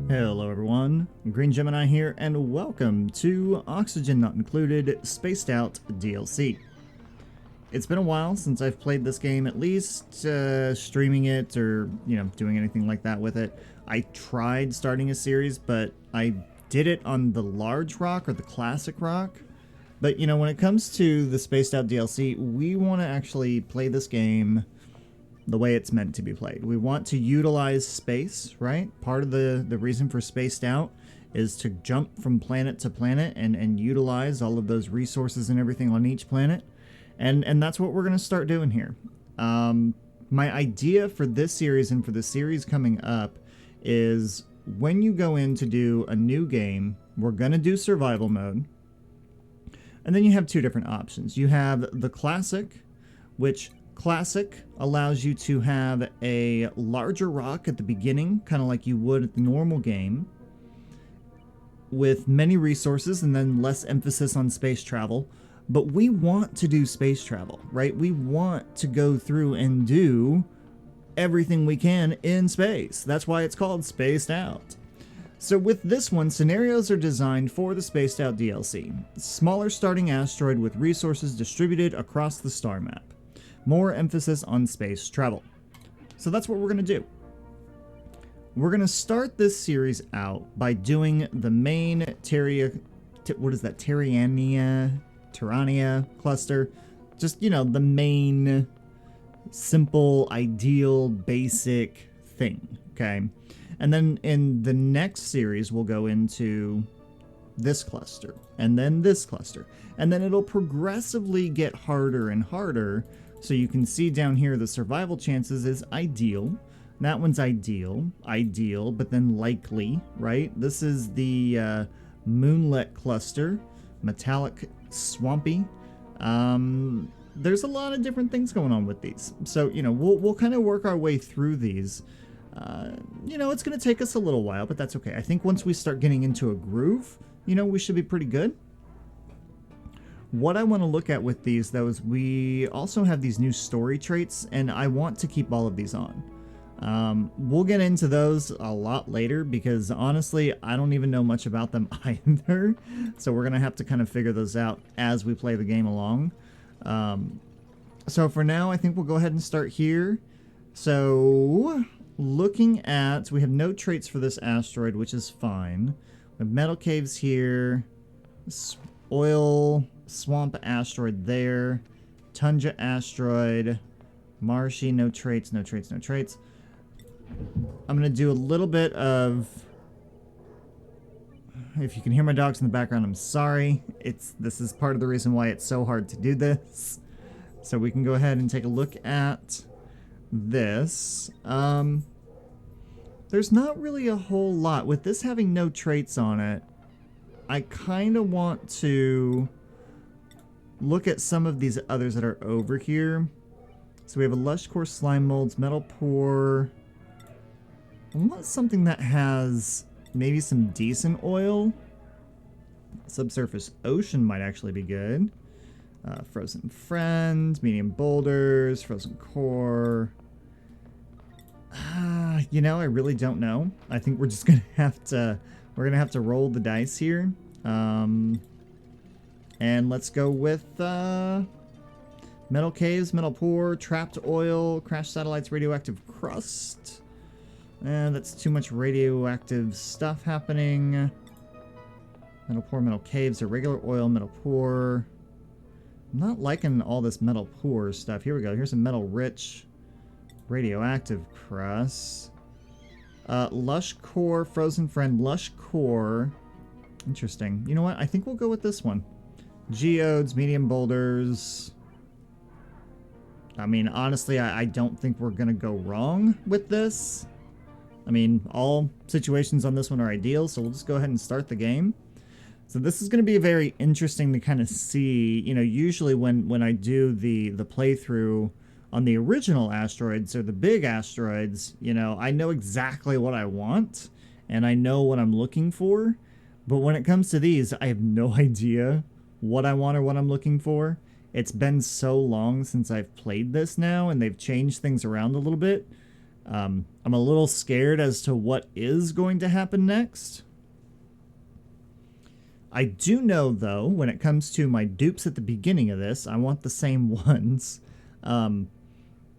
Hello everyone, Green Gemini here, and welcome to Oxygen Not Included Spaced Out DLC. It's been a while since I've played this game, at least streaming it or, doing anything like that with it. I tried starting a series, but I did it on the large rock or the classic rock. But, when it comes to the Spaced Out DLC, we want to actually play this game the way it's meant to be played. We want to utilize space, right? Part of the reason for Spaced Out is to jump from planet to planet and utilize all of those resources and everything on each planet. And that's what we're going to start doing here. My idea for this series and for the series coming up is when you go in to do a new game, we're going to do survival mode. And then you have two different options. You have the classic, which Classic allows you to have a larger rock at the beginning, kind of like you would at the normal game, with many resources and then less emphasis on space travel. But we want to do space travel, right? We want to go through and do everything we can in space. That's why it's called Spaced Out. So with this one, scenarios are designed for the Spaced Out DLC. Smaller starting asteroid with resources distributed across the star map. More emphasis on space travel. So that's what we're going to do. We're going to start this series out by doing the main Terrania Cluster. Just, the main, simple, ideal, basic thing, okay? And then in the next series, we'll go into this cluster, and then this cluster. And then it'll progressively get harder and harder. So you can see down here the survival chances is ideal. That one's ideal, but then likely, right? This is the Moonlet Cluster, metallic, swampy. There's a lot of different things going on with these. So, we'll kind of work our way through these. It's going to take us a little while, but that's okay. I think once we start getting into a groove, we should be pretty good. What I want to look at with these, though, is we also have these new story traits, and I want to keep all of these on. We'll get into those a lot later, because honestly, I don't even know much about them either. So we're going to have to kind of figure those out as we play the game along. So for now, I think we'll go ahead and start here. So looking at, we have no traits for this asteroid, which is fine. We have metal caves here, oil swamp asteroid there, tundra asteroid, marshy, no traits. I'm going to do a little bit of, if you can hear my dogs in the background, I'm sorry. This is part of the reason why it's so hard to do this. So we can go ahead and take a look at this. There's not really a whole lot. With this having no traits on it, I kind of want to look at some of these others that are over here. So we have a lush core slime molds, metal pore. I want something that has maybe some decent oil. Subsurface ocean might actually be good. Frozen friend, medium boulders, frozen core. I really don't know. I think we're just gonna have to roll the dice here. And let's go with metal caves, metal pore, trapped oil, crashed satellites, radioactive crust. That's too much radioactive stuff happening. Metal pore, metal caves, irregular oil, metal pore. I'm not liking all this metal pore stuff. Here we go. Here's a metal rich, radioactive crust. Lush core, frozen friend, lush core. Interesting. You know what? I think we'll go with this one. Geodes, medium boulders. I mean, honestly, I don't think we're going to go wrong with this. I mean, all situations on this one are ideal, so we'll just go ahead and start the game. So this is going to be very interesting to kind of see. Usually when I do the playthrough on the original asteroids or the big asteroids, I know exactly what I want and I know what I'm looking for. But when it comes to these, I have no idea what I want or what I'm looking for. It's been so long since I've played this now, and they've changed things around a little bit. I'm a little scared as to what is going to happen next. I do know, though, when it comes to my dupes at the beginning of this, I want the same ones. I'm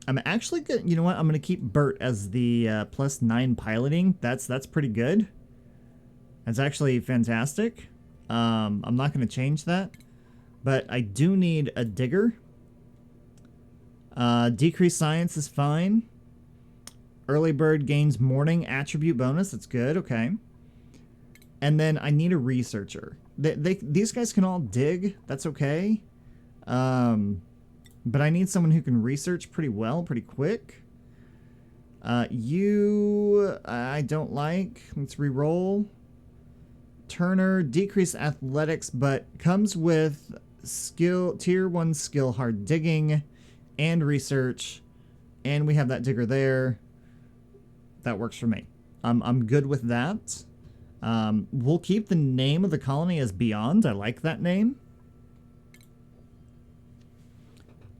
actually good. You know what? I'm going to keep Bert as the +9 piloting. That's pretty good. That's actually fantastic. I'm not going to change that. But I do need a digger. Decreased science is fine. Early bird gains morning attribute bonus. That's good. Okay. And then I need a researcher. These guys can all dig. That's okay. But I need someone who can research pretty well, pretty quick. You, I don't like. Let's re-roll. Turner, decreased athletics, but comes with skill, tier 1 skill, hard digging, and research. And we have that digger there. That works for me. I'm good with that. We'll keep the name of the colony as Beyond. I like that name.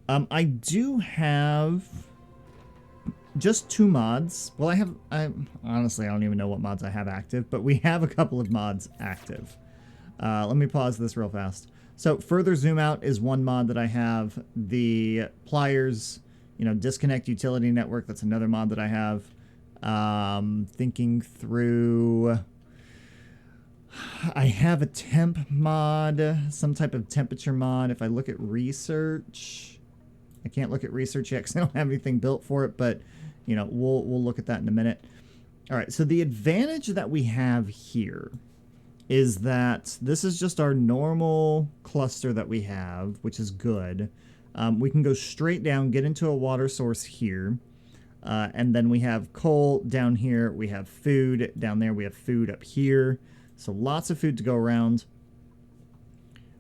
I do have just 2 mods. Well, honestly, I don't even know what mods I have active, but we have a couple of mods active. Let me pause this real fast. So further zoom out is one mod that I have. The pliers, disconnect utility network. That's another mod that I have. Thinking through, I have a temp mod, some type of temperature mod. If I look at research, I can't look at research yet because I don't have anything built for it, but we'll look at that in a minute. All right, so the advantage that we have here is that this is just our normal cluster that we have, which is good. We can go straight down, get into a water source here, and then we have coal down here. We have food down there. We have food up here. So lots of food to go around.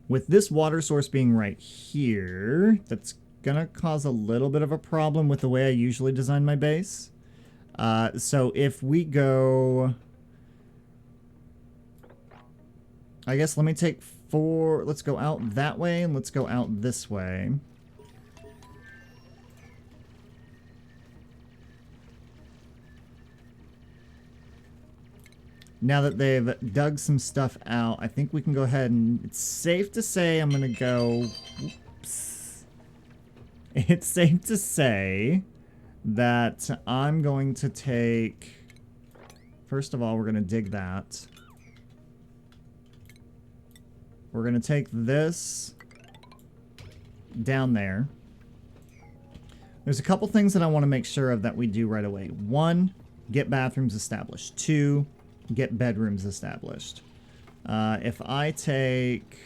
With this water source being right here, that's going to cause a little bit of a problem with the way I usually design my base. So if we go... I guess let me take 4... Let's go out that way, and let's go out this way. Now that they've dug some stuff out, I think we can go ahead and... It's safe to say I'm going to go... Oops. It's safe to say that I'm going to take... First of all, we're going to dig that. We're going to take this down there. There's a couple things that I want to make sure of that we do right away. 1, get bathrooms established. 2, get bedrooms established. If I take...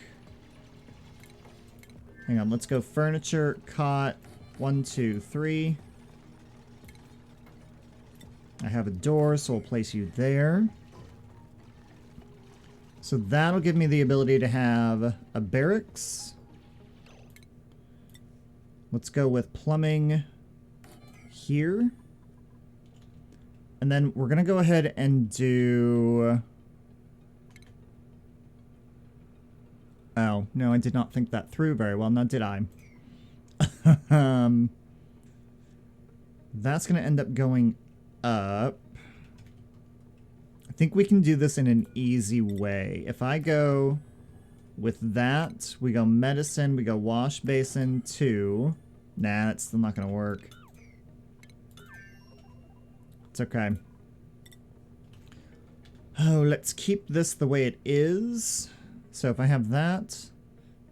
Hang on, let's go furniture, cot, 1, 2, 3. I have a door, so we'll place you there. So that'll give me the ability to have a barracks. Let's go with plumbing here. And then we're going to go ahead and do... Oh, no, I did not think that through very well. Now, did I? That's going to end up going up. I think we can do this in an easy way. If I go with that, we go medicine, we go wash basin 2. Nah, that's still not going to work. It's okay. Oh, let's keep this the way it is. So if I have that,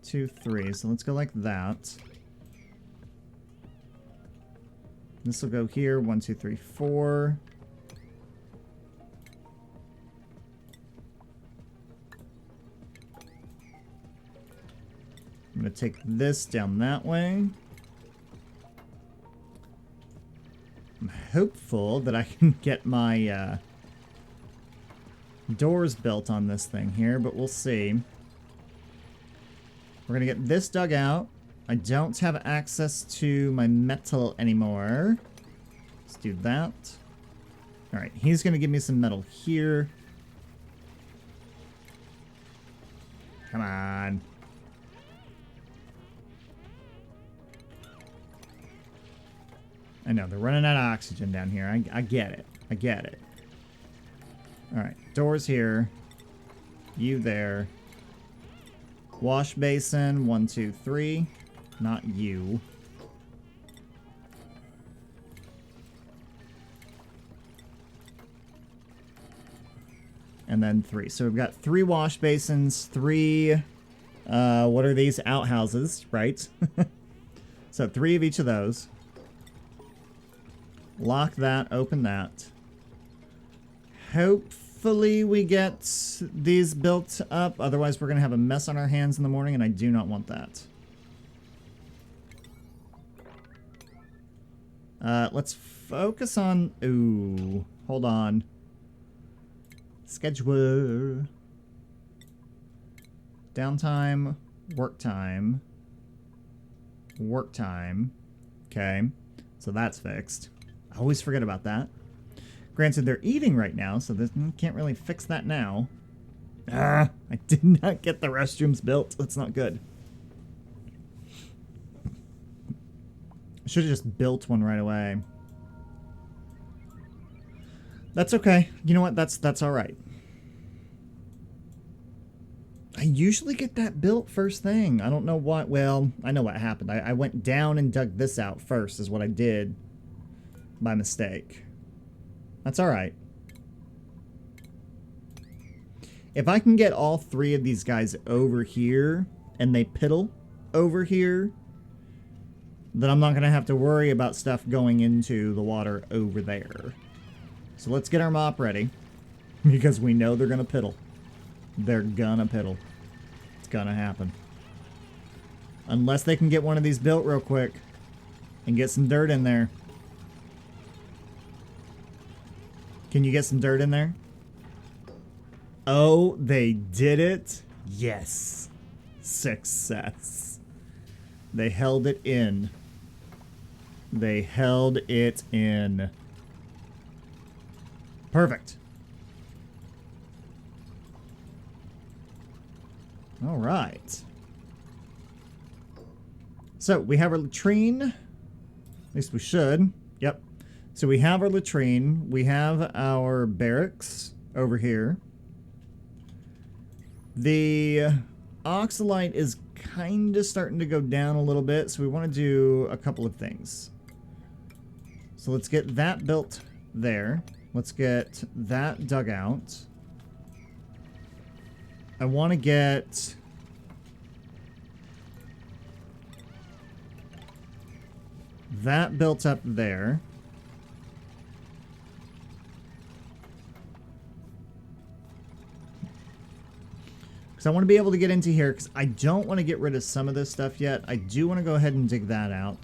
2, 3. So let's go like that. This will go here, 1, 2, 3, 4. I'm going to take this down that way. I'm hopeful that I can get my doors built on this thing here, but we'll see. We're going to get this dug out. I don't have access to my metal anymore. Let's do that. Alright, he's going to give me some metal here. Come on. I know, they're running out of oxygen down here. I get it. I get it. Alright, doors here. You there. Wash basin, 1, 2, 3. Not you. And then 3. So we've got 3 wash basins, 3, what are these? Outhouses, right? So 3 of each of those. Lock that, open that. Hopefully we get these built up. Otherwise we're going to have a mess on our hands in the morning, and I do not want that. Let's focus on... Ooh, hold on. Schedule. Downtime, work time. Work time. Okay, so that's fixed. I always forget about that. Granted, they're eating right now, so this can't really fix that now. Ah, I did not get the restrooms built. That's not good. I should have just built one right away. That's okay. You know what? That's all right. I usually get that built first thing. I don't know what. Well, I know what happened. I went down and dug this out first is what I did by mistake. That's all right. If I can get all 3 of these guys over here and they piddle over here, then I'm not going to have to worry about stuff going into the water over there. So let's get our mop ready, because we know they're going to piddle. They're gonna piddle. It's gonna happen. Unless they can get one of these built real quick and get some dirt in there. Can you get some dirt in there? Oh, they did it. Yes. Success. They held it in. They held it in. Perfect. All right. So we have our latrine. At least we should. Yep. So we have our latrine. We have our barracks over here. The oxalite is kind of starting to go down a little bit, so we want to do a couple of things. So let's get that built there. Let's get that dug out. I want to get that built up there. Because I want to be able to get into here, because I don't want to get rid of some of this stuff yet. I do want to go ahead and dig that out.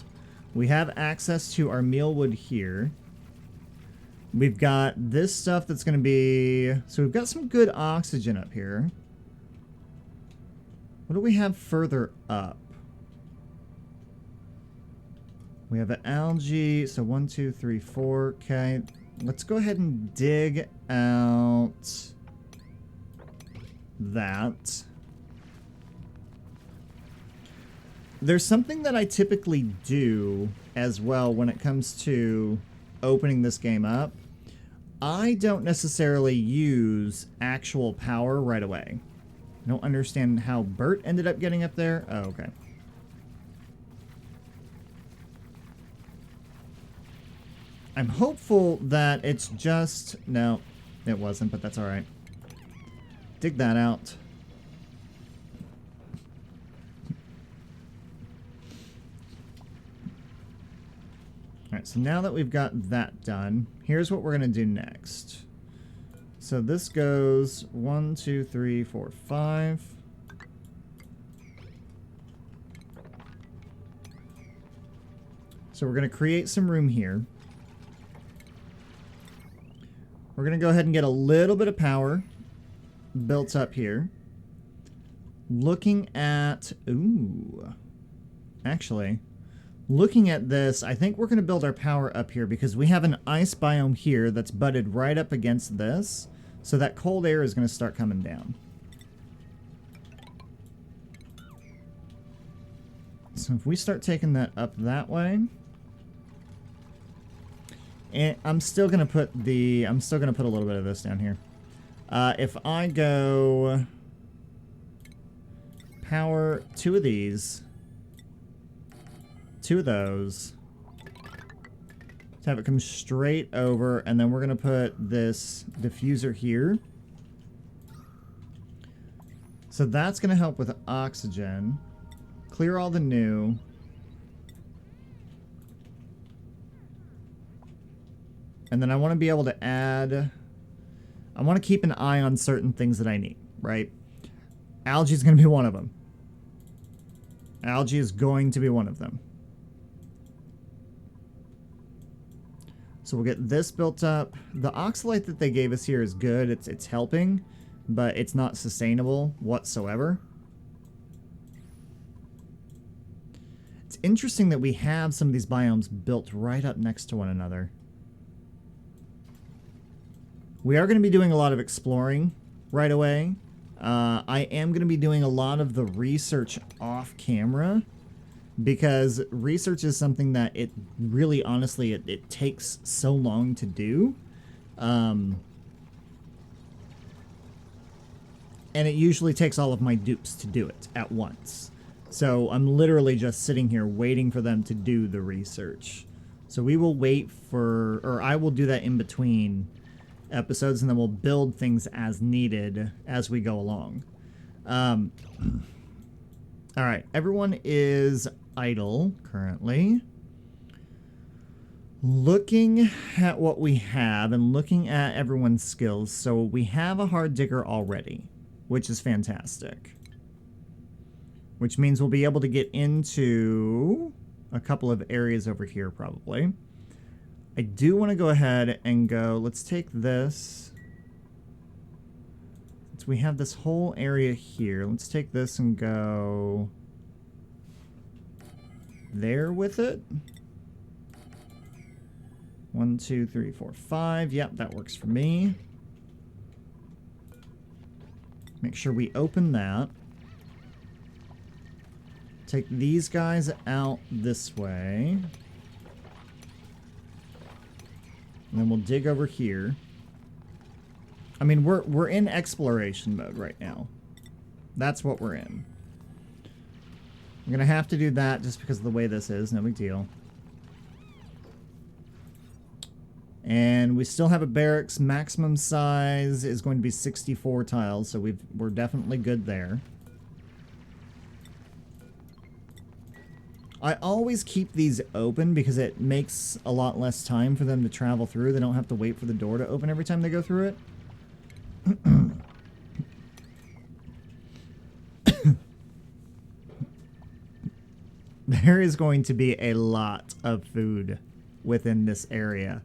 We have access to our mealwood here. We've got this stuff that's going to be... So we've got some good oxygen up here. What do we have further up? We have an algae. So 1, 2, 3, 4. Okay. Let's go ahead and dig out that. There's something that I typically do as well when it comes to opening this game up. I don't necessarily use actual power right away. I don't understand how Bert ended up getting up there. Oh, okay. I'm hopeful that it's just... No, it wasn't, but that's alright. Dig that out. Alright, so now that we've got that done, here's what we're going to do next. So this goes 1, 2, 3, 4, 5. So we're going to create some room here. We're going to go ahead and get a little bit of power built up here. Looking at... Ooh. Actually, looking at this, I think we're going to build our power up here because we have an ice biome here that's butted right up against this. So that cold air is going to start coming down. So if we start taking that up that way... And I'm still gonna put a little bit of this down here. If I go power 2 of these, 2 of those, to have it come straight over, and then we're gonna put this diffuser here. So that's gonna help with oxygen. Clear all the new. And then I want to be able to add... I want to keep an eye on certain things that I need, right? Algae is going to be one of them. Algae is going to be one of them. So we'll get this built up. The oxalate that they gave us here is good. It's helping, but it's not sustainable whatsoever. It's interesting that we have some of these biomes built right up next to one another. We are going to be doing a lot of exploring right away. I am going to be doing a lot of the research off camera, because research is something that it really, honestly, it takes so long to do. And it usually takes all of my dupes to do it at once. So I'm literally just sitting here waiting for them to do the research. So we will wait for, or I will do that in between episodes, and then we'll build things as needed as we go along. All right, everyone is idle currently. Looking at what we have and looking at everyone's skills, so we have a hard digger already, which is fantastic. Which means we'll be able to get into a couple of areas over here probably. I do want to go ahead and go, let's take this. Since we have this whole area here, let's take this and go there with it. 1, 2, 3, 4, 5. Yep, that works for me. Make sure we open that. Take these guys out this way. And then we'll dig over here. I mean, we're in exploration mode right now. That's what we're in. I'm gonna have to do that just because of the way this is. No big deal. And we still have a barracks. Maximum size is going to be 64 tiles, so we're definitely good there. I always keep these open because it makes a lot less time for them to travel through. They don't have to wait for the door to open every time they go through it. There is going to be a lot of food within this area.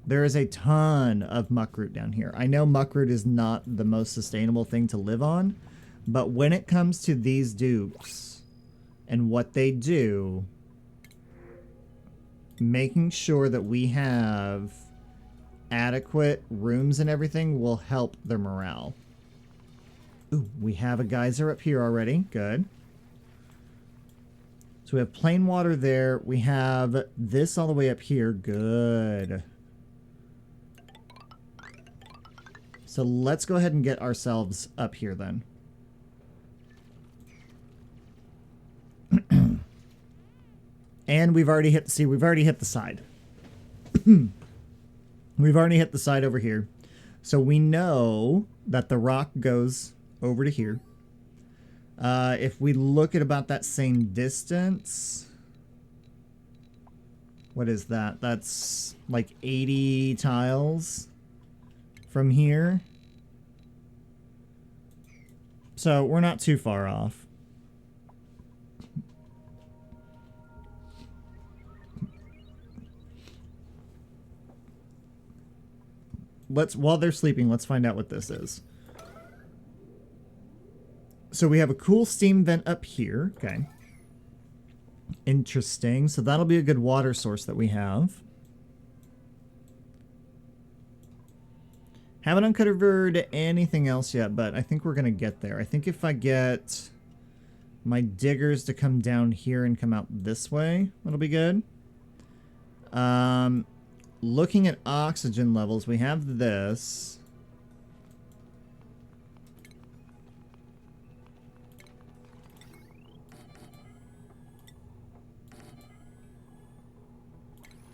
There is a ton of muckroot down here. I know muckroot is not the most sustainable thing to live on, but when it comes to these dupes and what they do, making sure that we have adequate rooms and everything will help their morale. Ooh, we have a geyser up here already. Good. So we have plain water there. We have this all the way up here. Good. So let's go ahead and get ourselves up here then. And we've already hit, see, we've already hit the side. We've already hit the side over here. So we know that the rock goes over to here. If we look at about that same distance, what is that? That's like 80 tiles from here. So we're not too far off. While they're sleeping, let's find out what this is. So we have a cool steam vent up here. Okay. Interesting. So that'll be a good water source that we have. Haven't uncovered anything else yet, but I think we're going to get there. I think if I get my diggers to come down here and come out this way, that'll be good. Looking at oxygen levels, we have this.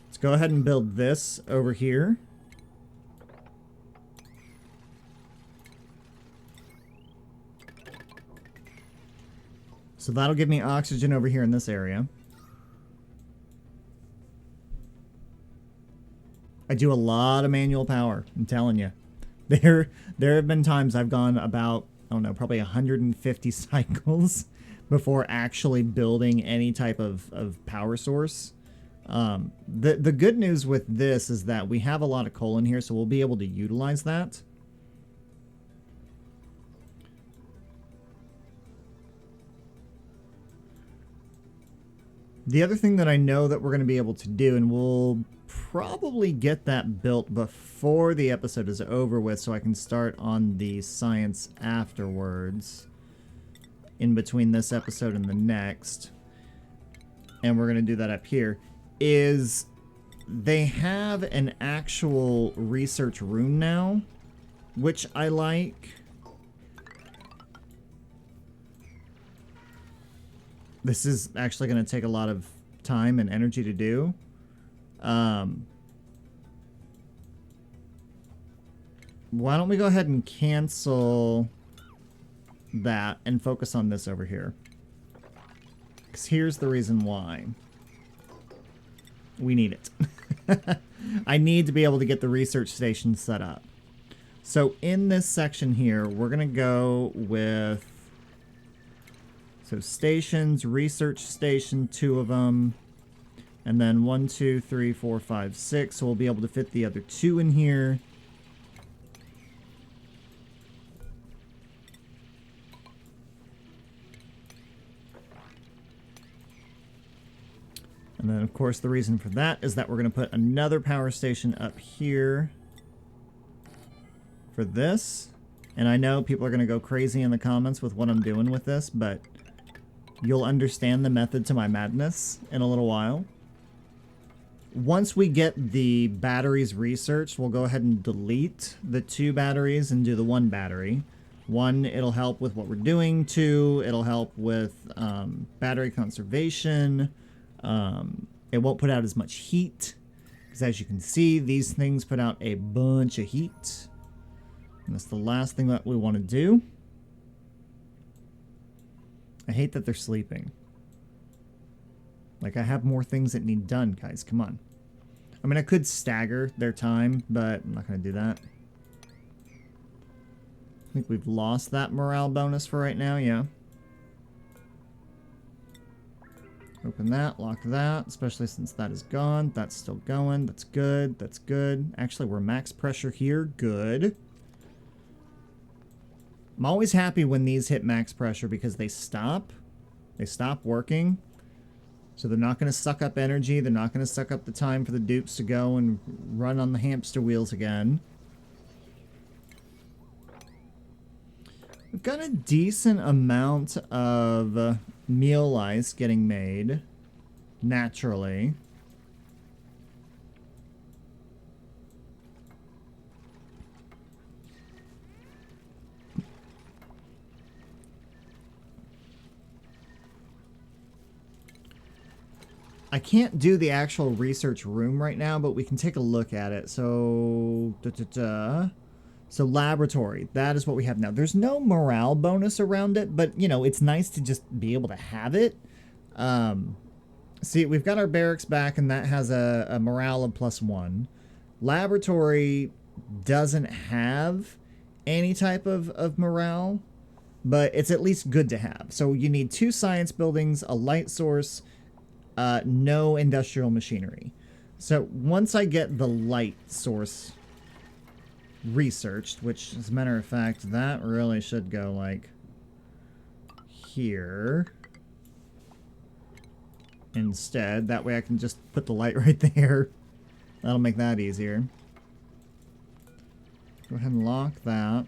Let's go ahead and build this over here. So that'll give me oxygen over here in this area. I do a lot of manual power, I'm telling you. There have been times I've gone about, I don't know, probably 150 cycles before actually building any type of power source. The good news with this is that we have a lot of coal in here, so we'll be able to utilize that. The other thing that I know that we're going to be able to do, and we'll probably get that built before the episode is over with so I can start on the science afterwards, in between this episode and the next, and we're going to do that up here, is they have an actual research room now, which I like. This is actually going to take a lot of time and energy to do. Why don't we go ahead and cancel that and focus on this over here? Because here's the reason why. We need it. I need to be able to get the research station set up. So in this section here, we're going to go with... So stations, research station, 2 of them. And then 1, 2, 3, 4, 5, 6. So we'll be able to fit the other 2 in here. And then, of course, the reason for that is that we're going to put another power station up here for this. And I know people are going to go crazy in the comments with what I'm doing with this, but you'll understand the method to my madness in a little while. Once we get the batteries researched, we'll go ahead and delete the 2 batteries and do the 1 battery. 1, it'll help with what we're doing. 2, it'll help with battery conservation. It won't put out as much heat, because as you can see, these things put out a bunch of heat. And that's the last thing that we want to do. I hate that they're sleeping. Like, I have more things that need done, guys. Come on. I mean, I could stagger their time, but I'm not going to do that. I think we've lost that morale bonus for right now, yeah. Open that, lock that, especially since that is gone. That's still going. That's good. That's good. Actually, we're max pressure here. Good. I'm always happy when these hit max pressure because they stop. They stop working. So they're not going to suck up energy. They're not going to suck up the time for the dupes to go and run on the hamster wheels again. We've got a decent amount of meal ice getting made naturally. I can't do the actual research room right now, but we can take a look at it. So, So laboratory, that is what we have now. There's no morale bonus around it, but, you know, it's nice to just be able to have it. See, we've got our barracks back, and that has a morale of +1. Laboratory doesn't have any type of morale, but it's at least good to have. So you need 2 science buildings, a light source, no industrial machinery. So once I get the light source researched, which as a matter of fact, that really should go like here instead. That way I can just put the light right there. That'll make that easier. Go ahead and lock that.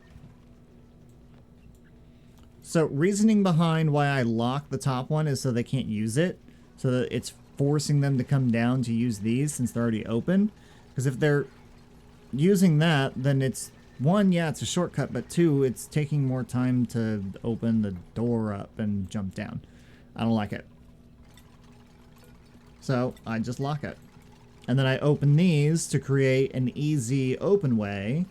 So reasoning behind why I lock the top one is so they can't use it. So that it's forcing them to come down to use these since they're already open. Because if they're using that, then it's, one, yeah, it's a shortcut, but two, it's taking more time to open the door up and jump down. I don't like it. So I just lock it. And then I open these to create an easy open way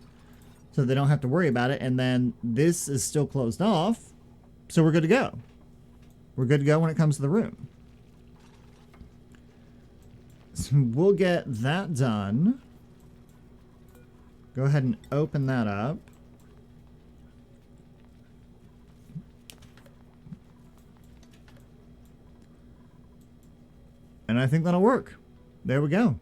so they don't have to worry about it. And then this is still closed off, so we're good to go. We're good to go when it comes to the room. So we'll get that done. Go ahead and open that up. And I think that'll work. There we go.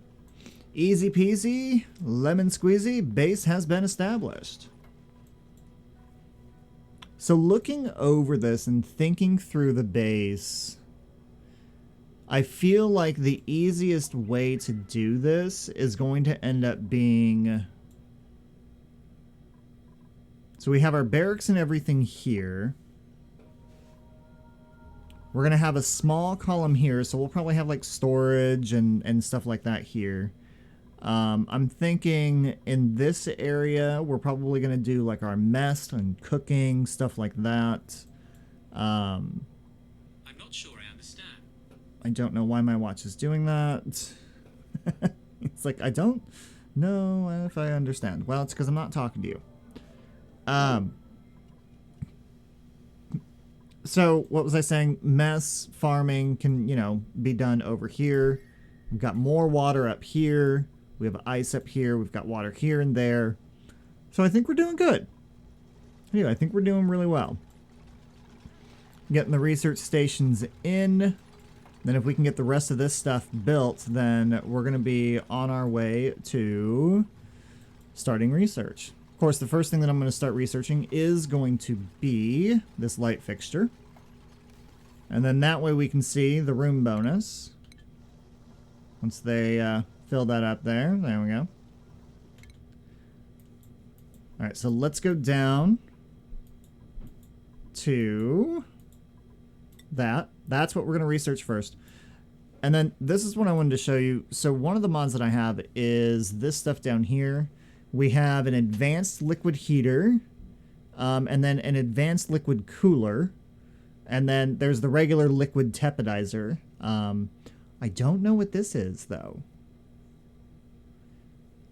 Easy peasy, lemon squeezy, base has been established. So looking over this and thinking through the base, I feel like the easiest way to do this is going to end up being... So we have our barracks and everything here. We're going to have a small column here, so we'll probably have like storage and stuff like that here. I'm thinking in this area, we're probably going to do like our mess and cooking, stuff like that. I'm not sure I understand. I don't know why my watch is doing that. It's like, I don't know if I understand. Well, it's because I'm not talking to you. So what was I saying? Mess farming can, you know, be done over here. We've got more water up here. We have ice up here. We've got water here and there. So I think we're doing good. Yeah, I think we're doing really well. Getting the research stations in. Then if we can get the rest of this stuff built, then we're going to be on our way to starting research. Of course, the first thing that I'm going to start researching is going to be this light fixture. And then that way we can see the room bonus. Once they fill that up there. There we go. Alright, so let's go down to that. That's what we're going to research first. And then this is what I wanted to show you. So one of the mods that I have is this stuff down here. We have an advanced liquid heater, and then an advanced liquid cooler, and then there's the regular liquid tepidizer. I don't know what this is, though.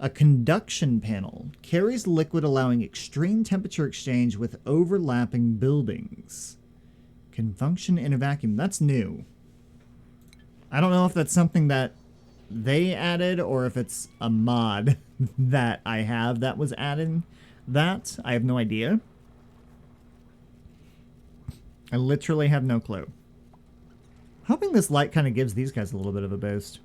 A conduction panel carries liquid allowing extreme temperature exchange with overlapping buildings. Can function in a vacuum. That's new. I don't know if that's something that they added or if it's a mod that I have that was adding that. I have no idea. I literally have no clue. Hoping this light kind of gives these guys a little bit of a boost.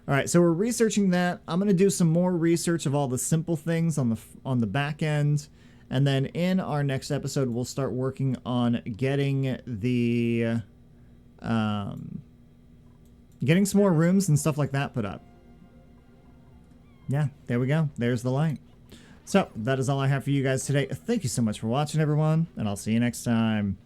Alright, so we're researching that. I'm going to do some more research of all the simple things on the back end. And then in our next episode, we'll start working on getting the... getting some more rooms and stuff like that put up. Yeah, there we go. There's the light. So, that is all I have for you guys today. Thank you so much for watching, everyone, and I'll see you next time.